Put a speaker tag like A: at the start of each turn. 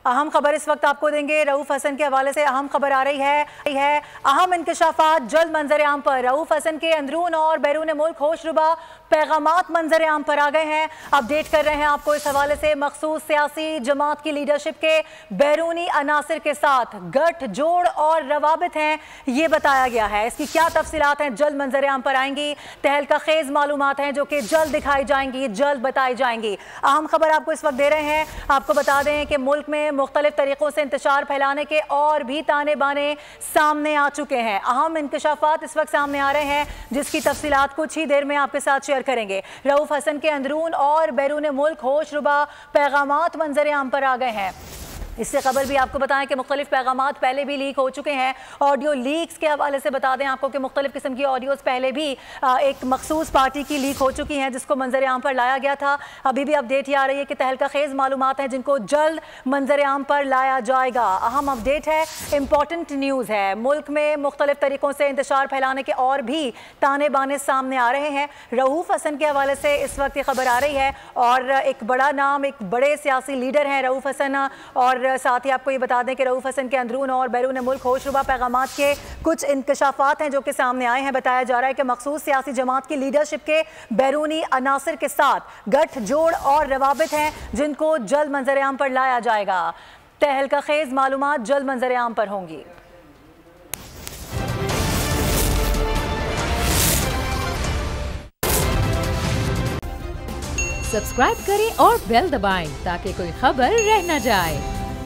A: अहम खबर इस वक्त आपको देंगे। रऊफ हसन के हवाले से अहम खबर आ रही है अहम इंकशाफात जल्द मंजर आम पर। रऊफ हसन के अंदरून और बैरून मुल्क होशरुबा पैगामात मंजर आम पर आ गए हैं। अपडेट कर रहे हैं आपको इस हवाले से। मखसूस सियासी जमात की लीडरशिप के बैरूनी अनासर के साथ गठ जोड़ और रवाबित हैं, ये बताया गया है। इसकी क्या तफसीलात हैं जल्द मंजर आम पर आएंगी। तहलका खेज मालूमात हैं जो कि जल्द दिखाई जाएंगी, जल्द बताई जाएंगी। अहम खबर आपको इस वक्त दे रहे हैं। आपको बता दें कि मुल्क में मुख्तलिफ तरीक़ों से इंतशार फैलाने के और भी ताने बाने सामने आ चुके हैं। अहम इंकशाफात इस वक्त सामने आ रहे हैं जिसकी तफसीलात कुछ ही देर में आपके साथ शेयर करेंगे। रऊफ हसन के अंदरून और बैरून मुल्क होशरुबा पैगामात मंजर आम पर आ गए हैं। इससे खबर भी आपको बताएं कि मुख्तलिफ पैगामात पहले भी लीक हो चुके हैं। ऑडियो लीक्स के हवाले से बता दें आपको कि मुख्तलिफ किस्म की ऑडियोज़ पहले भी एक मखसूस पार्टी की लीक हो चुकी हैं जिसको मंजर आम पर लाया गया था। अभी भी अपडेट ये आ रही है कि तहलका खेज मालूमात हैं जिनको जल्द मंजर आम पर लाया जाएगा। अहम अपडेट है, इंपॉर्टेंट न्यूज़ है। मुल्क में मुख्तलिफ तरीक़ों से इंतशार फैलाने के और भी ताने बाने सामने आ रहे हैं। रऊफ हसन के हवाले से इस वक्त ये खबर आ रही है और एक बड़ा नाम, एक बड़े सियासी लीडर हैं रऊफ हसन। और साथ ही आपको ये बता दें कि रऊफ हसन के अंदरून और बैरून मुल्क होशरुबा पैगामात के कुछ इंकशाफात हैं जो कि सामने आए हैं। बताया जा रहा है कि मखसूस सियासी जमात की लीडरशिप के बैरूनी अनासर के साथ गठ जोड़ और रवाबित हैं जिनको जल्द मंजर आम पर लाया जाएगा। तहलका खेज मालूमात जल्द मंजर आम पर होंगी।
B: सब्सक्राइब करें और बेल दबाएं ताकि कोई खबर रह न जाए।